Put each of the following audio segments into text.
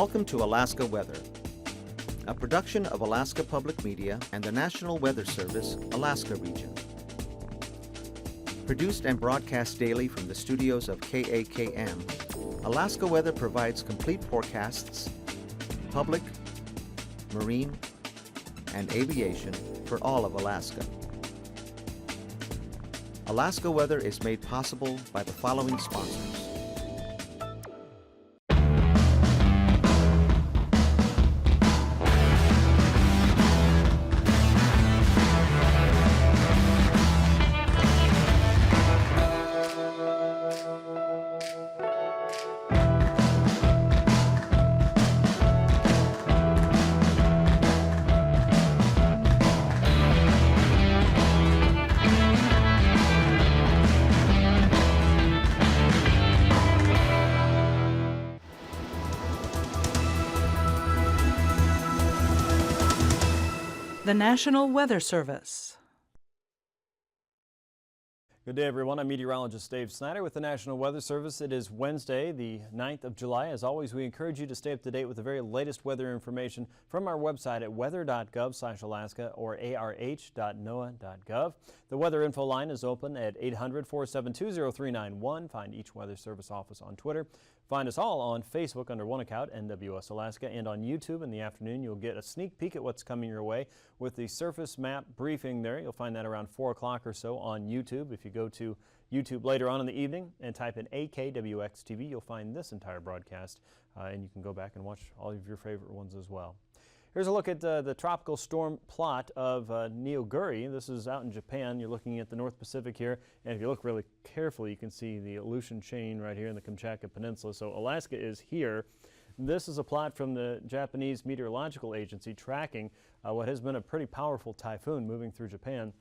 Welcome to Alaska Weather, a production of Alaska Public Media and the National Weather Service, Alaska Region. Produced and broadcast daily from the studios of KAKM, Alaska Weather provides complete forecasts, public, marine, and aviation for all of Alaska. Alaska Weather is made possible by the following sponsors. The National Weather Service. Good day, everyone. I'm meteorologist Dave Snyder with the National Weather Service. It is Wednesday, the 9th of July. As always, we encourage you to stay up to date with the very latest weather information from our website at weather.gov/Alaska or arh.noaa.gov. The weather info line is open at 800-472-0391. Find each Weather Service office on Twitter. Find us all on Facebook under one account, NWS Alaska, and on YouTube in the afternoon. You'll get a sneak peek at what's coming your way with the surface map briefing there. You'll find that around 4 o'clock or so on YouTube. If you go to YouTube later on in the evening and type in AKWX TV, you'll find this entire broadcast, and you can go back and watch all of your favorite ones as well. Here's a look at the tropical storm plot of Neoguri. This is out in Japan. You're looking at the North Pacific here, and if you look really carefully, you can see the Aleutian chain right here in the Kamchatka Peninsula. So Alaska is here. This is a plot from the Japanese Meteorological Agency tracking what has been a pretty powerful typhoon moving through Japan.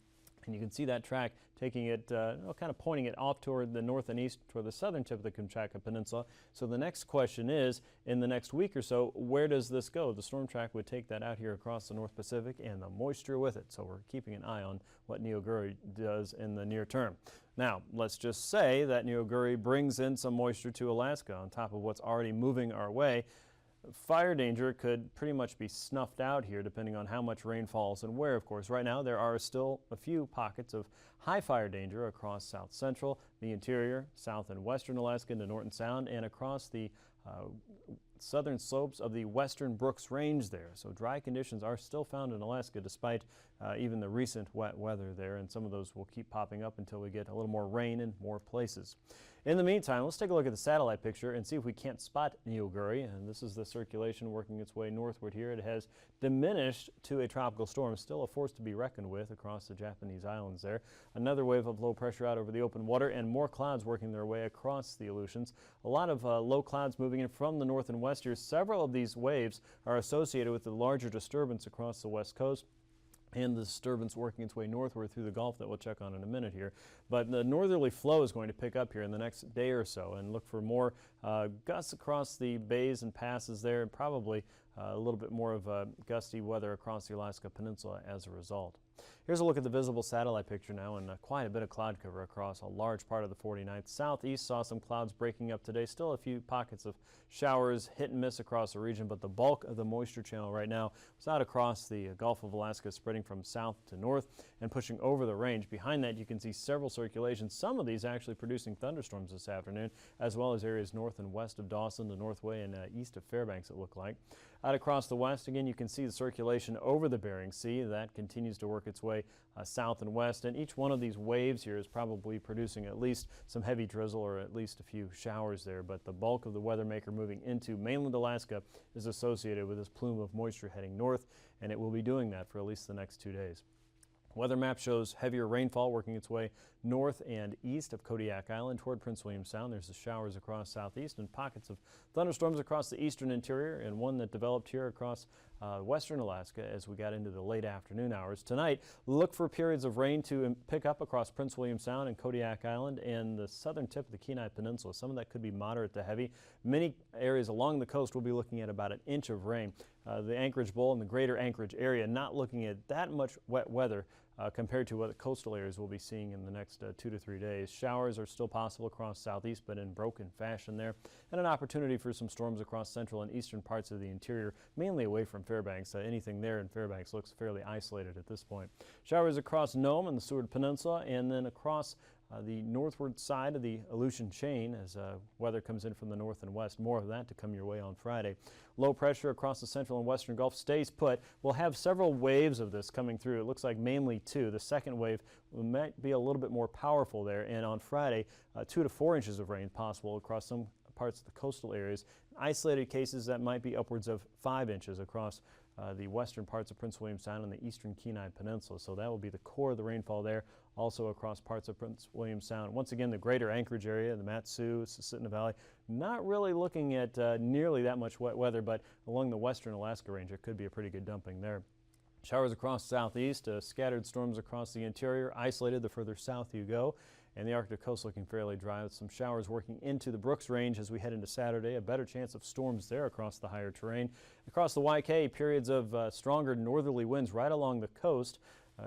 And you can see that track taking it, kind of pointing it off toward the north and east toward the southern tip of the Kamchatka Peninsula. So the next question is, in the next week or so, where does this go? The storm track would take that out here across the North Pacific and the moisture with it. So we're keeping an eye on what Neoguri does in the near term. Now, let's just say that Neoguri brings in some moisture to Alaska on top of what's already moving our way. Fire danger could pretty much be snuffed out here depending on how much rain falls and where, of course. Right now there are still a few pockets of high fire danger across south central, the interior, south and western Alaska into Norton Sound, and across the southern slopes of the western Brooks Range there. So dry conditions are still found in Alaska despite even the recent wet weather there, and some of those will keep popping up until we get a little more rain in more places. In the meantime, let's take a look at the satellite picture and see if we can't spot Neoguri. And this is the circulation working its way northward here. It has diminished to a tropical storm, still a force to be reckoned with across the Japanese islands there. Another wave of low pressure out over the open water and more clouds working their way across the Aleutians. A lot of low clouds moving in from the north and west here. Several of these waves are associated with the larger disturbance across the west coast and the disturbance working its way northward through the Gulf that we'll check on in a minute here. But the northerly flow is going to pick up here in the next day or so, and look for more gusts across the bays and passes there, and probably a little bit more of gusty weather across the Alaska Peninsula as a result. Here's a look at the visible satellite picture now, and quite a bit of cloud cover across a large part of the 49th. Southeast saw some clouds breaking up today. Still a few pockets of showers, hit and miss across the region, but the bulk of the moisture channel right now is out across the Gulf of Alaska, spreading from south to north and pushing over the range. Behind that, you can see several circulations, some of these actually producing thunderstorms this afternoon, as well as areas north and west of Dawson, the Northway, and east of Fairbanks, it looked like. Out across the west, again, you can see the circulation over the Bering Sea. That continues to work its way south and west, and each one of these waves here is probably producing at least some heavy drizzle or at least a few showers there, but the bulk of the weather maker moving into mainland Alaska is associated with this plume of moisture heading north, and it will be doing that for at least the next 2 days. Weather map shows heavier rainfall working its way north and east of Kodiak Island toward Prince William Sound. There's the showers across southeast and pockets of thunderstorms across the eastern interior, and one that developed here across western Alaska as we got into the late afternoon hours. Tonight, look for periods of rain to pick up across Prince William Sound and Kodiak Island and the southern tip of the Kenai Peninsula. Some of that could be moderate to heavy. Many areas along the coast will be looking at about an inch of rain. The Anchorage Bowl and the greater Anchorage area not looking at that much wet weather compared to what the coastal areas will be seeing in the next 2 to 3 days. Showers are still possible across southeast, but in broken fashion there, and an opportunity for some storms across central and eastern parts of the interior, mainly away from Fairbanks. Anything there in Fairbanks looks fairly isolated at this point. Showers across Nome and the Seward Peninsula, and then across the northward side of the Aleutian chain as weather comes in from the north and west. More of that to come your way on Friday. Low pressure across the central and western Gulf stays put. We'll have several waves of this coming through. It looks like mainly two. The second wave might be a little bit more powerful there, and on Friday 2 to 4 inches of rain possible across some parts of the coastal areas. Isolated cases that might be upwards of 5 inches across the western parts of Prince William Sound and the eastern Kenai Peninsula. So that will be the core of the rainfall there, also across parts of Prince William Sound. Once again, the greater Anchorage area, the Mat-Su, Susitna Valley, not really looking at nearly that much wet weather, but along the western Alaska Range, it could be a pretty good dumping there. Showers across southeast, scattered storms across the interior, isolated the further south you go. And the Arctic coast looking fairly dry with some showers working into the Brooks Range as we head into Saturday. A better chance of storms there across the higher terrain. Across the YK, periods of stronger northerly winds right along the coast.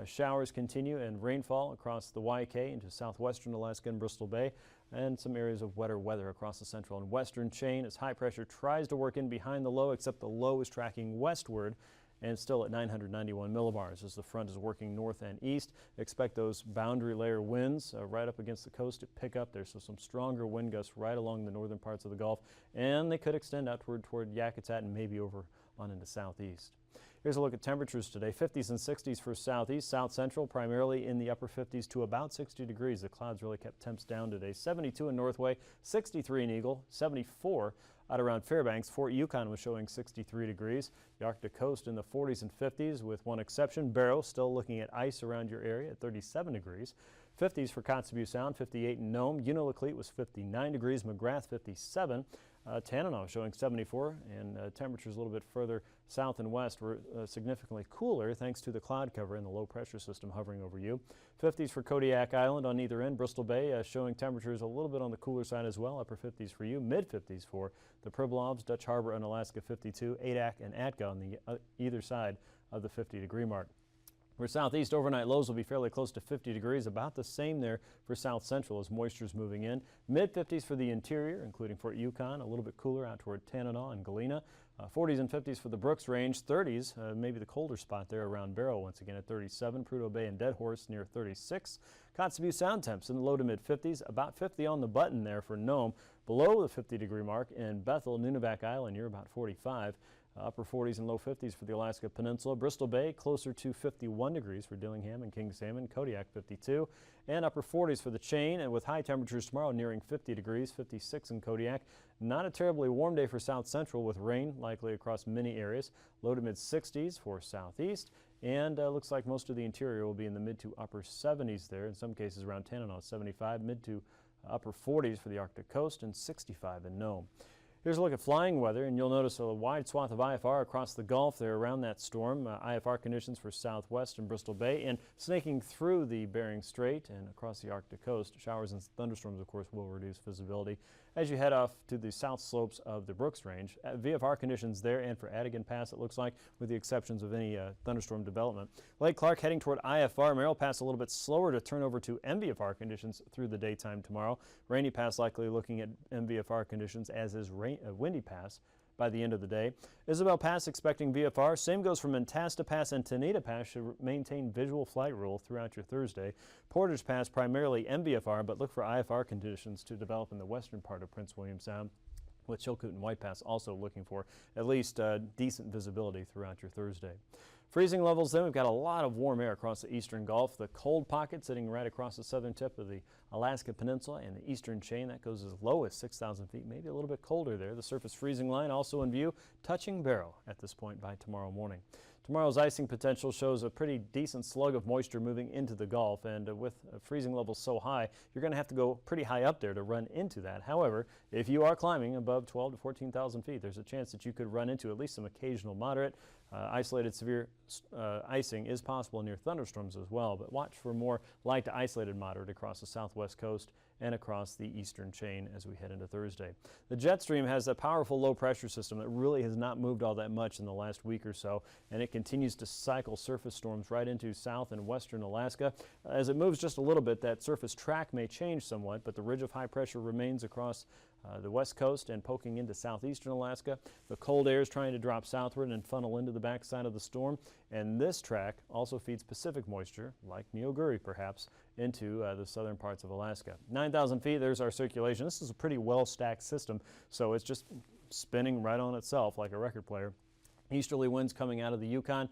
Showers continue and rainfall across the YK into southwestern Alaska and Bristol Bay, and some areas of wetter weather across the central and western chain as high pressure tries to work in behind the low, except the low is tracking westward and still at 991 millibars as the front is working north and east. Expect those boundary layer winds right up against the coast to pick up there, so some stronger wind gusts right along the northern parts of the Gulf, and they could extend outward toward Yakutat and maybe over on into southeast. Here's a look at temperatures today. 50s and 60s for southeast, south central, primarily in the upper 50s to about 60 degrees. The clouds really kept temps down today. 72 in Northway, 63 in Eagle, 74 out around Fairbanks. Fort Yukon was showing 63 degrees. The Arctic coast in the 40s and 50s with one exception. Barrow still looking at ice around your area at 37 degrees. 50s for Kotzebue Sound, 58 in Nome. Unalakleet was 59 degrees. McGrath 57. Tanana showing 74, and temperatures a little bit further south and west were significantly cooler thanks to the cloud cover and the low pressure system hovering over you. 50s for Kodiak Island on either end. Bristol Bay showing temperatures a little bit on the cooler side as well. Upper 50s for you. Mid 50s for the Pribilofs, Dutch Harbor and Alaska 52, Adak and Atka on the either side of the 50-degree mark. For southeast, overnight lows will be fairly close to 50 degrees, about the same there for south central as moisture is moving in. Mid 50s for the interior, including Fort Yukon, a little bit cooler out toward Tanana and Galena. 40s and 50s for the Brooks Range. 30s, maybe the colder spot there around Barrow once again at 37. Prudhoe Bay and Dead Horse near 36. Kotzebue Sound temps in the low to mid 50s, about 50 on the button there for Nome. Below the 50-degree mark in Bethel, Nunivak Island, you're about 45. Upper 40s and low 50s for the Alaska Peninsula. Bristol Bay closer to 51 degrees for Dillingham and King Salmon. Kodiak 52. And upper 40s for the chain, and with high temperatures tomorrow nearing 50 degrees, 56 in Kodiak. Not a terribly warm day for south central with rain likely across many areas. Low to mid 60s for southeast. And looks like most of the interior will be in the mid to upper 70s there. In some cases around Tanana, 75. Mid to upper 40s for the Arctic coast and 65 in Nome. Here's a look at flying weather, and you'll notice a wide swath of IFR across the Gulf there around that storm. IFR conditions for southwest and Bristol Bay, and snaking through the Bering Strait and across the Arctic coast. Showers and thunderstorms, of course, will reduce visibility as you head off to the south slopes of the Brooks Range. VFR conditions there and for Adigan Pass, it looks like, with the exceptions of any thunderstorm development. Lake Clark heading toward IFR. Merrill Pass a little bit slower to turn over to MVFR conditions through the daytime tomorrow. Rainy Pass likely looking at MVFR conditions, as is Windy Pass by the end of the day. Isabel Pass expecting VFR. Same goes for Mentasta Pass, and Tanita Pass should maintain visual flight rule throughout your Thursday. Portage Pass primarily MVFR, but look for IFR conditions to develop in the western part of Prince William Sound, with Chilkoot and White Pass also looking for at least decent visibility throughout your Thursday. Freezing levels then, we've got a lot of warm air across the eastern Gulf. The cold pocket sitting right across the southern tip of the Alaska Peninsula and the eastern chain. That goes as low as 6,000 feet, maybe a little bit colder there. The surface freezing line also in view, touching Barrow at this point by tomorrow morning. Tomorrow's icing potential shows a pretty decent slug of moisture moving into the Gulf, and with freezing levels so high, you're going to have to go pretty high up there to run into that. However, if you are climbing above 12 to 14,000 feet, there's a chance that you could run into at least some occasional moderate, Isolated severe icing is possible near thunderstorms as well, but watch for more light to isolated moderate across the southwest coast and across the eastern chain as we head into Thursday. The jet stream has a powerful low pressure system that really has not moved all that much in the last week or so, and it continues to cycle surface storms right into south and western Alaska. As it moves just a little bit, that surface track may change somewhat, but the ridge of high pressure remains across the west coast and poking into southeastern Alaska. The cold air is trying to drop southward and funnel into the backside of the storm, and this track also feeds Pacific moisture, like Neoguri perhaps, into the southern parts of Alaska. 9,000 feet, there's our circulation. This is a pretty well-stacked system, so it's just spinning right on itself like a record player. Easterly winds coming out of the Yukon,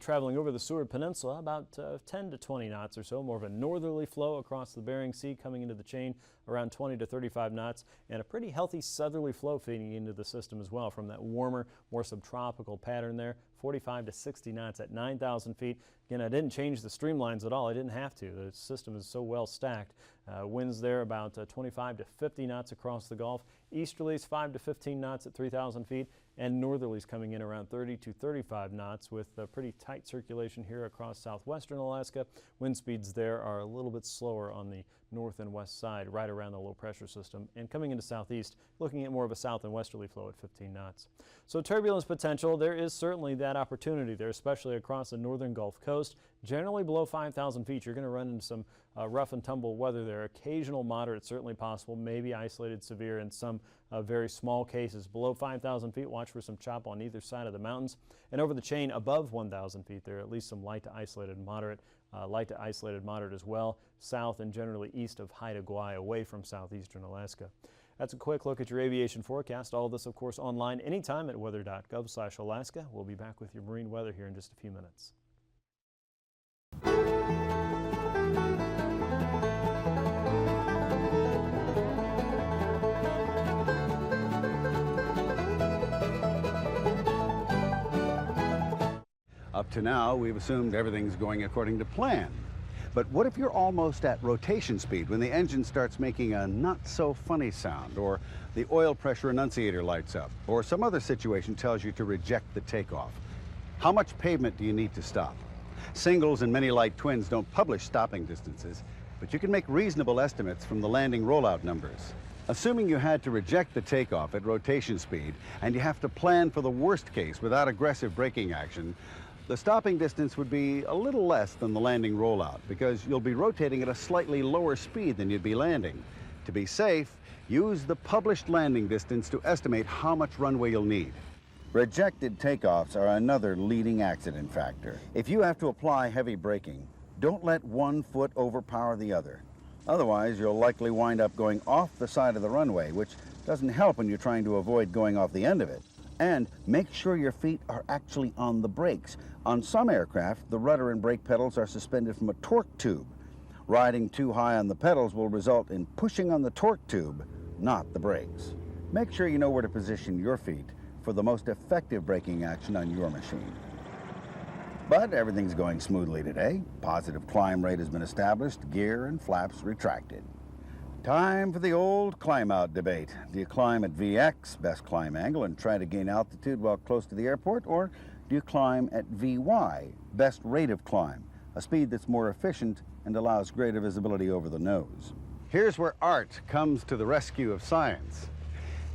traveling over the Seward Peninsula about 10 to 20 knots or so. More of a northerly flow across the Bering Sea coming into the chain around 20 to 35 knots, and a pretty healthy southerly flow feeding into the system as well from that warmer, more subtropical pattern there. 45 to 60 knots at 9,000 feet. Again, I didn't change the streamlines at all. I didn't have to. The system is so well stacked. Winds there about 25 to 50 knots across the Gulf. Easterlies 5 to 15 knots at 3,000 feet, and northerlies coming in around 30 to 35 knots with pretty tight circulation here across southwestern Alaska. Wind speeds there are a little bit slower on the north and west side, right around the low pressure system, and coming into southeast, looking at more of a south and westerly flow at 15 knots. So turbulence potential, there is certainly that opportunity there, especially across the northern Gulf Coast. Generally below 5,000 feet, you're going to run into some rough and tumble weather there. Occasional moderate, certainly possible, maybe isolated severe in some very small cases. Below 5,000 feet, watch for some chop on either side of the mountains. And over the chain above 1,000 feet, there are at least some light to isolated moderate as well, south and generally east of Haida Gwaii, away from southeastern Alaska. That's a quick look at your aviation forecast. All of this, of course, online anytime at weather.gov/Alaska. We'll be back with your marine weather here in just a few minutes. Up to now, we've assumed everything's going according to plan. But what if you're almost at rotation speed when the engine starts making a not-so-funny sound, or the oil pressure annunciator lights up, or some other situation tells you to reject the takeoff? How much pavement do you need to stop? Singles and many light twins don't publish stopping distances, but you can make reasonable estimates from the landing rollout numbers. Assuming you had to reject the takeoff at rotation speed and you have to plan for the worst case without aggressive braking action, the stopping distance would be a little less than the landing rollout because you'll be rotating at a slightly lower speed than you'd be landing. To be safe, use the published landing distance to estimate how much runway you'll need. Rejected takeoffs are another leading accident factor. If you have to apply heavy braking, don't let one foot overpower the other. Otherwise, you'll likely wind up going off the side of the runway, which doesn't help when you're trying to avoid going off the end of it. And make sure your feet are actually on the brakes. On some aircraft, the rudder and brake pedals are suspended from a torque tube. Riding too high on the pedals will result in pushing on the torque tube, not the brakes. Make sure you know where to position your feet for the most effective braking action on your machine. But everything's going smoothly today. Positive climb rate has been established, gear and flaps retracted. Time for the old climb-out debate. Do you climb at VX, best climb angle, and try to gain altitude while close to the airport, or do you climb at VY, best rate of climb, a speed that's more efficient and allows greater visibility over the nose? Here's where art comes to the rescue of science.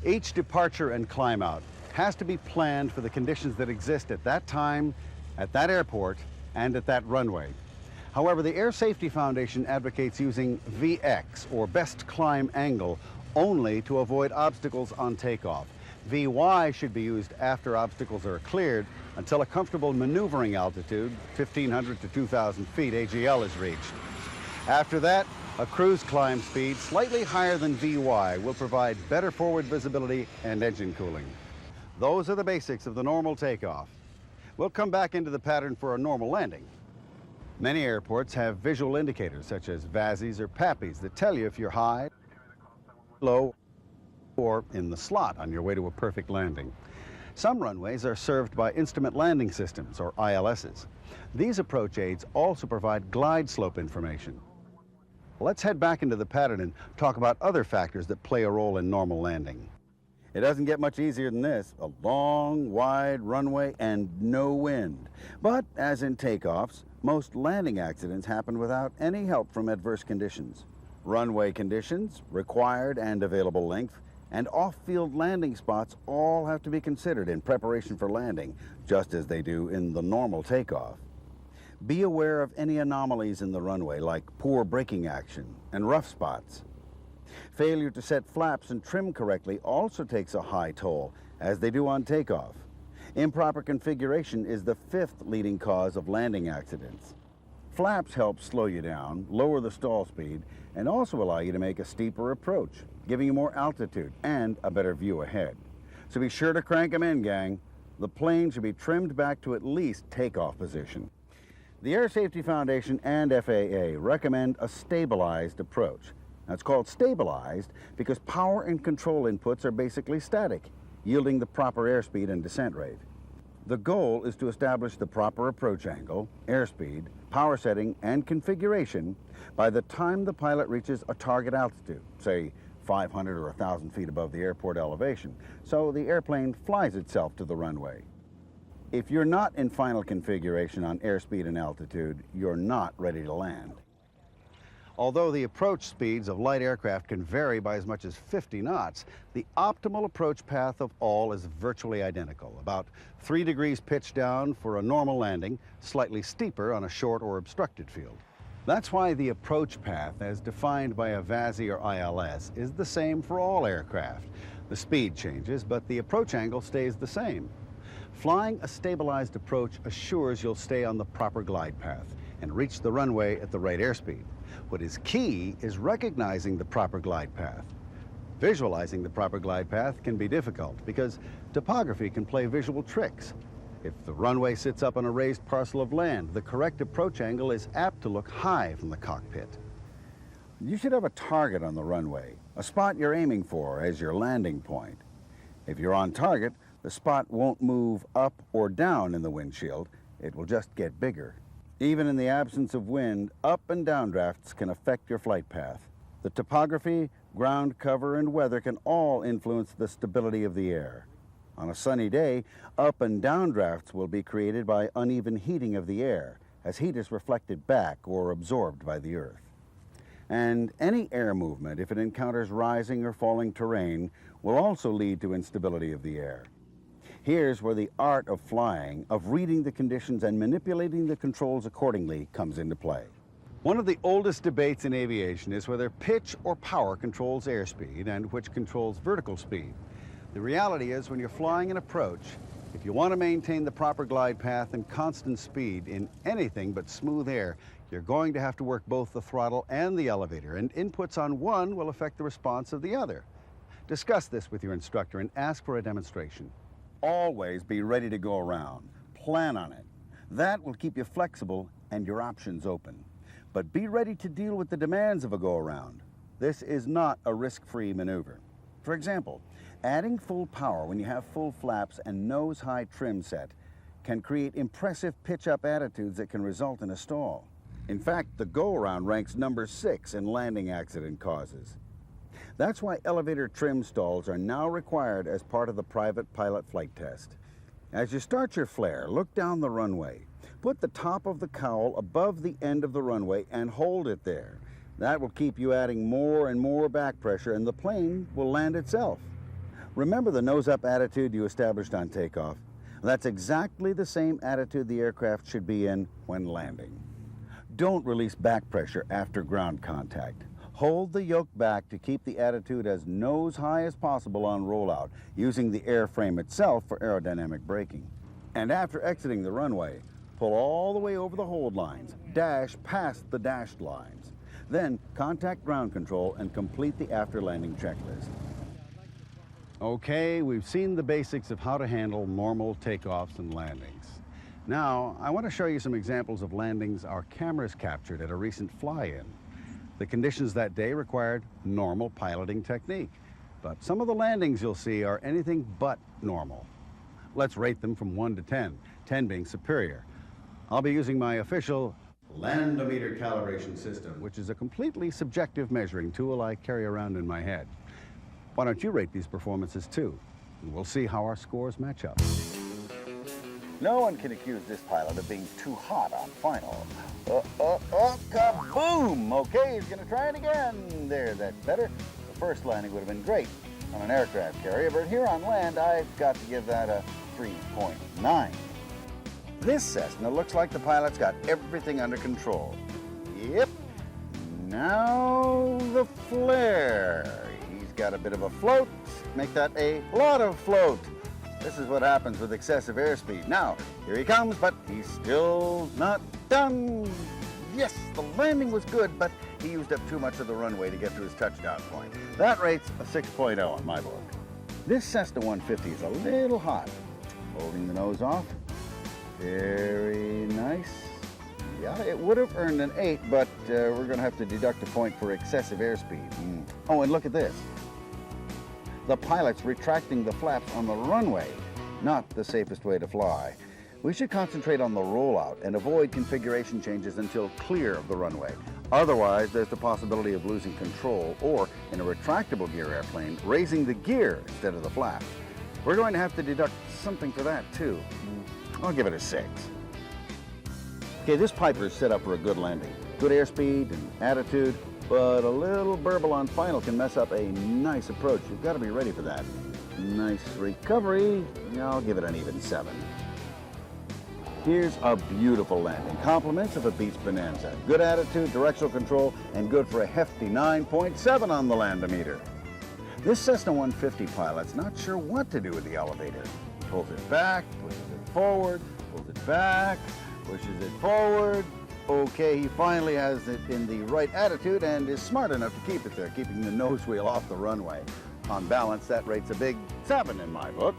Each departure and climb-out has to be planned for the conditions that exist at that time, at that airport, and at that runway. However, the Air Safety Foundation advocates using VX, or best climb angle, only to avoid obstacles on takeoff. VY should be used after obstacles are cleared until a comfortable maneuvering altitude, 1,500 to 2,000 feet AGL, is reached. After that, a cruise climb speed slightly higher than VY will provide better forward visibility and engine cooling. Those are the basics of the normal takeoff. We'll come back into the pattern for a normal landing. Many airports have visual indicators such as VASIs or PAPIs that tell you if you're high, low, or in the slot on your way to a perfect landing. Some runways are served by instrument landing systems, or ILSs. These approach aids also provide glide slope information. Let's head back into the pattern and talk about other factors that play a role in normal landing. It doesn't get much easier than this. A long, wide runway and no wind. But as in takeoffs, most landing accidents happen without any help from adverse conditions. Runway conditions, required and available length, and off-field landing spots all have to be considered in preparation for landing, just as they do in the normal takeoff. Be aware of any anomalies in the runway, like poor braking action and rough spots. Failure to set flaps and trim correctly also takes a high toll, as they do on takeoff. Improper configuration is the 5th leading cause of landing accidents. Flaps help slow you down, lower the stall speed, and also allow you to make a steeper approach, giving you more altitude and a better view ahead. So be sure to crank them in, gang. The plane should be trimmed back to at least takeoff position. The Air Safety Foundation and FAA recommend a stabilized approach. Now, it's called stabilized because power and control inputs are basically static, yielding the proper airspeed and descent rate. The goal is to establish the proper approach angle, airspeed, power setting, and configuration by the time the pilot reaches a target altitude, say 500 or 1,000 feet above the airport elevation, so the airplane flies itself to the runway. If you're not in final configuration on airspeed and altitude, you're not ready to land. Although the approach speeds of light aircraft can vary by as much as 50 knots, the optimal approach path of all is virtually identical, about 3 degrees pitch down for a normal landing, slightly steeper on a short or obstructed field. That's why the approach path, as defined by a VASI or ILS, is the same for all aircraft. The speed changes, but the approach angle stays the same. Flying a stabilized approach assures you'll stay on the proper glide path and reach the runway at the right airspeed. What is key is recognizing the proper glide path. Visualizing the proper glide path can be difficult because topography can play visual tricks. If the runway sits up on a raised parcel of land, the correct approach angle is apt to look high from the cockpit. You should have a target on the runway, a spot you're aiming for as your landing point. If you're on target, the spot won't move up or down in the windshield, it will just get bigger. Even in the absence of wind, up and down drafts can affect your flight path. The topography, ground cover, and weather can all influence the stability of the air. On a sunny day, up and down drafts will be created by uneven heating of the air, as heat is reflected back or absorbed by the earth. And any air movement, if it encounters rising or falling terrain, will also lead to instability of the air. Here's where the art of flying, of reading the conditions and manipulating the controls accordingly, comes into play. One of the oldest debates in aviation is whether pitch or power controls airspeed and which controls vertical speed. The reality is, when you're flying an approach, if you want to maintain the proper glide path and constant speed in anything but smooth air, you're going to have to work both the throttle and the elevator, and inputs on one will affect the response of the other. Discuss this with your instructor and ask for a demonstration. Always be ready to go around. Plan on it. That will keep you flexible and your options open. But be ready to deal with the demands of a go-around. This is not a risk-free maneuver. For example, adding full power when you have full flaps and nose-high trim set can create impressive pitch-up attitudes that can result in a stall. In fact, the go-around ranks number 6 in landing accident causes. That's why elevator trim stalls are now required as part of the private pilot flight test. As you start your flare, look down the runway. Put the top of the cowl above the end of the runway and hold it there. That will keep you adding more and more back pressure, and the plane will land itself. Remember the nose-up attitude you established on takeoff? That's exactly the same attitude the aircraft should be in when landing. Don't release back pressure after ground contact. Hold the yoke back to keep the attitude as nose-high as possible on rollout, using the airframe itself for aerodynamic braking. And after exiting the runway, pull all the way over the hold lines, dash past the dashed lines. Then contact ground control and complete the after-landing checklist. Okay, we've seen the basics of how to handle normal takeoffs and landings. Now, I want to show you some examples of landings our cameras captured at a recent fly-in. The conditions that day required normal piloting technique, but some of the landings you'll see are anything but normal. Let's rate them from 1 to 10, 10 being superior. I'll be using my official Landometer calibration system, which is a completely subjective measuring tool I carry around in my head. Why don't you rate these performances too? and we'll see how our scores match up. No one can accuse this pilot of being too hot on final. Kaboom! Okay, he's gonna try it again. There, that's better. The first landing would have been great on an aircraft carrier, but here on land, I've got to give that a 3.9. This Cessna looks like the pilot's got everything under control. Yep. Now the flare. He's got a bit of a float. Make that a lot of float. This is what happens with excessive airspeed. Now, here he comes, but he's still not done. Yes, the landing was good, but he used up too much of the runway to get to his touchdown point. That rates a 6.0 on my book. This Cessna 150 is a little hot. Holding the nose off. Very nice. Yeah, it would have earned an 8, but we're going to have to deduct a point for excessive airspeed. Oh, and look at this. The pilot's retracting the flaps on the runway. Not the safest way to fly. We should concentrate on the rollout and avoid configuration changes until clear of the runway. Otherwise, there's the possibility of losing control or, in a retractable gear airplane, raising the gear instead of the flap. We're going to have to deduct something for that, too. I'll give it a 6. Okay, this Piper is set up for a good landing. Good airspeed and attitude, but a little burble on final can mess up a nice approach. You've got to be ready for that. Nice recovery. Yeah, I'll give it an even 7. Here's a beautiful landing. Compliments of a Beast Bonanza. Good attitude, directional control, and good for a hefty 9.7 on the Landometer. This Cessna 150 pilot's not sure what to do with the elevator. He pulls it back, pushes it forward, pulls it back, pushes it forward. Okay, he finally has it in the right attitude and is smart enough to keep it there, keeping the nose wheel off the runway. On balance, that rates a big 7 in my book.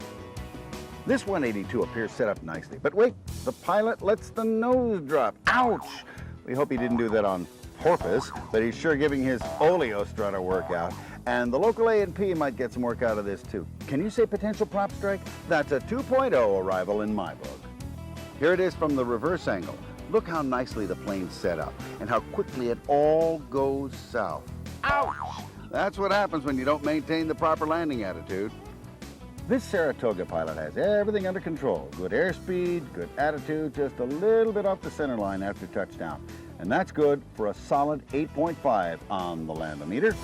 This 182 appears set up nicely, but wait, the pilot lets the nose drop. Ouch! We hope he didn't do that on purpose, but he's sure giving his oleo strut a workout. And the local A&P might get some work out of this too. Can you say potential prop strike? That's a 2.0 arrival in my book. Here it is from the reverse angle. Look how nicely the plane's set up and how quickly it all goes south. Ouch! That's what happens when you don't maintain the proper landing attitude. This Saratoga pilot has everything under control. Good airspeed, good attitude, just a little bit off the center line after touchdown. And that's good for a solid 8.5 on the Landometer.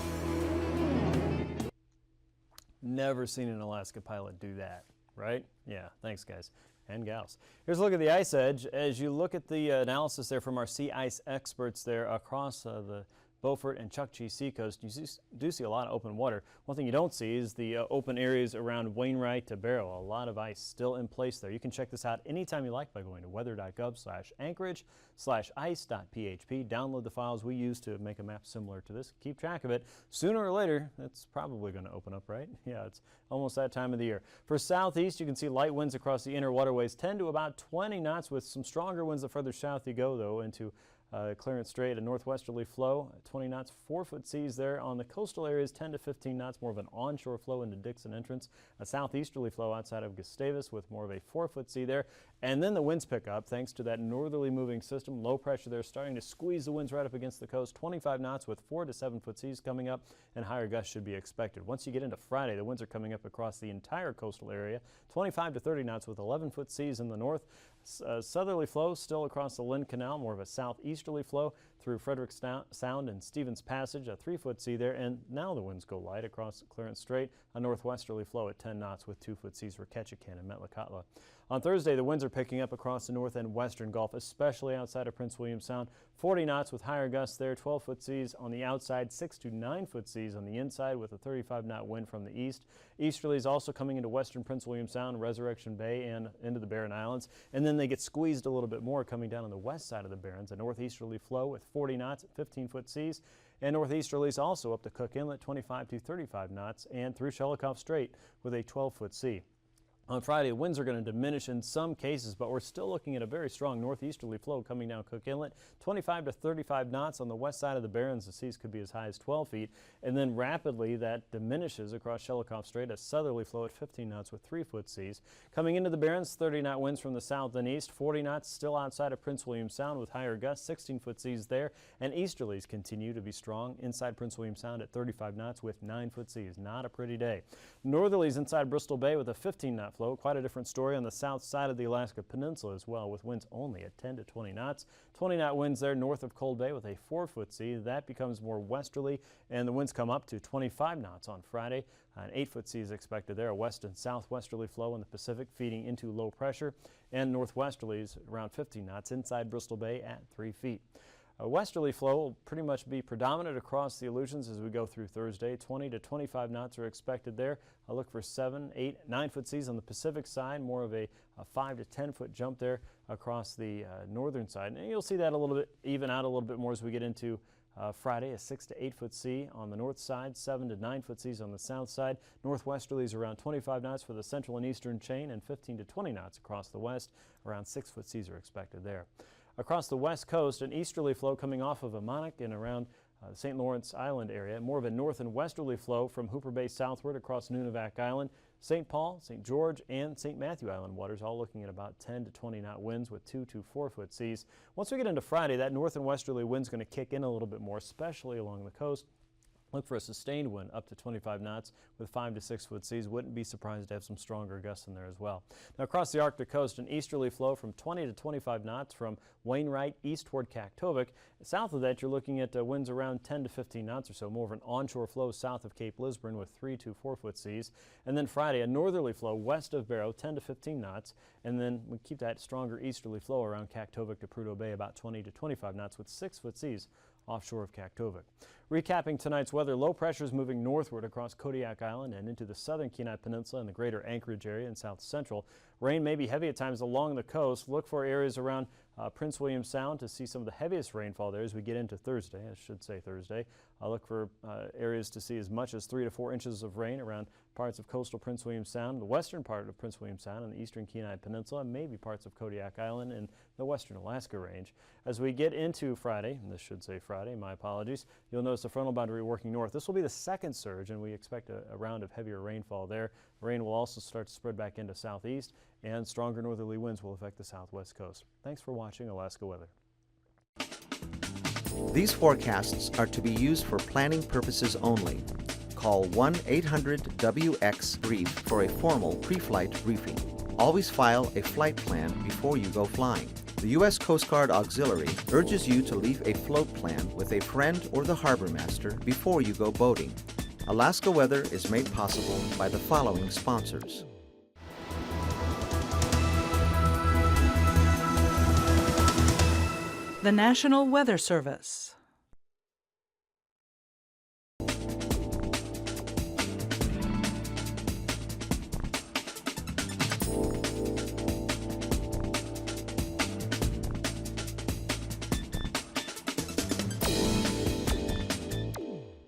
Never seen an Alaska pilot do that, right? Yeah, thanks guys and gals. Here's a look at the ice edge. As you look at the analysis there from our sea ice experts there across the Beaufort and Chukchi Seacoast, you do see a lot of open water. One thing you don't see is the open areas around Wainwright to Barrow. A lot of ice still in place there. You can check this out anytime you like by going to weather.gov/anchorage/ice.php. Download the files we use to make a map similar to this. Keep track of it. Sooner or later, it's probably going to open up, right? Yeah, it's almost that time of the year. For southeast, you can see light winds across the inner waterways, 10 to about 20 knots with some stronger winds the further south you go, though, into Clarence Strait, a northwesterly flow, 20 knots, 4-foot seas there. On the coastal areas, 10 to 15 knots, more of an onshore flow into Dixon Entrance. A southeasterly flow outside of Gustavus with more of a 4-foot sea there. And then the winds pick up thanks to that northerly moving system. Low pressure there starting to squeeze the winds right up against the coast. 25 knots with 4 to 7-foot seas coming up, and higher gusts should be expected. Once you get into Friday, the winds are coming up across the entire coastal area. 25 to 30 knots with 11-foot seas in the north. Southerly flow still across the Lynn Canal, more of a southeasterly flow through Frederick Sound and Stevens Passage, a 3-foot sea there, and now the winds go light across Clarence Strait, a northwesterly flow at 10 knots with 2-foot seas for Ketchikan and Metlakatla. On Thursday, the winds are picking up across the north and western Gulf, especially outside of Prince William Sound. 40 knots with higher gusts there, 12-foot seas on the outside, 6 to 9-foot seas on the inside with a 35-knot wind from the east. Easterlies also coming into western Prince William Sound, Resurrection Bay, and into the Barren Islands. And then they get squeezed a little bit more coming down on the west side of the Barrens. A northeasterly flow with 40 knots at 15-foot seas. And northeasterlies also up to Cook Inlet, 25 to 35 knots, and through Shelikof Strait with a 12-foot sea. On Friday, winds are going to diminish in some cases, but we're still looking at a very strong northeasterly flow coming down Cook Inlet, 25 to 35 knots on the west side of the Barrens. The seas could be as high as 12 feet, and then rapidly that diminishes across Shelikof Strait, a southerly flow at 15 knots with 3-foot seas. Coming into the Barrens, 30-knot winds from the south and east, 40 knots still outside of Prince William Sound with higher gusts, 16-foot seas there, and easterlies continue to be strong inside Prince William Sound at 35 knots with 9-foot seas. Not a pretty day. Northerlies inside Bristol Bay with a 15-knot flow. Quite a different story on the south side of the Alaska Peninsula as well, with winds only at 10 to 20 knots. 20-knot winds there north of Cold Bay with a 4-foot sea. That becomes more westerly, and the winds come up to 25 knots on Friday. An 8-foot sea is expected there. A west and southwesterly flow in the Pacific feeding into low pressure, and northwesterlies around 15 knots inside Bristol Bay at 3 feet. A westerly flow will pretty much be predominant across the Aleutians as we go through Thursday. 20 to 25 knots are expected there. I look for 7, 8, 9-foot seas on the Pacific side, more of a 5 to 10-foot jump there across the northern side. And you'll see that a little bit even out a little bit more as we get into Friday. A 6 to 8-foot sea on the north side, 7 to 9-foot seas on the south side. Northwesterlies around 25 knots for the central and eastern chain, and 15 to 20 knots across the west. Around 6-foot seas are expected there. Across the west coast, an easterly flow coming off of Ammonok and around the St. Lawrence Island area. More of a north and westerly flow from Hooper Bay southward across Nunivak Island. St. Paul, St. George, and St. Matthew Island waters all looking at about 10 to 20 knot winds with 2 to 4-foot seas. Once we get into Friday, that north and westerly wind's going to kick in a little bit more, especially along the coast. Look for a sustained wind up to 25 knots with 5 to 6-foot seas. Wouldn't be surprised to have some stronger gusts in there as well. Now across the Arctic coast, an easterly flow from 20 to 25 knots from Wainwright east toward Kaktovik. South of that, you're looking at winds around 10 to 15 knots or so, more of an onshore flow south of Cape Lisburn with 3 to 4-foot seas. And then Friday, a northerly flow west of Barrow, 10 to 15 knots. And then we keep that stronger easterly flow around Kaktovik to Prudhoe Bay, about 20 to 25 knots with 6-foot seas offshore of Kaktovik. Recapping tonight's weather, low pressures moving northward across Kodiak Island and into the southern Kenai Peninsula and the greater Anchorage area and south central. Rain may be heavy at times along the coast. Look for areas around Prince William Sound to see some of the heaviest rainfall there as we get into Thursday. I should say Thursday. I'll look for areas to see as much as 3 to 4 inches of rain around parts of coastal Prince William Sound, the western part of Prince William Sound and the eastern Kenai Peninsula, maybe parts of Kodiak Island and the western Alaska Range. As we get into Friday, and this should say Friday, my apologies, you'll notice the frontal boundary working north. This will be the second surge, and we expect a round of heavier rainfall there. Rain will also start to spread back into southeast, and stronger northerly winds will affect the southwest coast. Thanks for watching Alaska Weather. These forecasts are to be used for planning purposes only. Call 1-800-WX-BRIEF for a formal pre-flight briefing. Always file a flight plan before you go flying. The U.S. Coast Guard Auxiliary urges you to leave a float plan with a friend or the harbor master before you go boating. Alaska Weather is made possible by the following sponsors. The National Weather Service.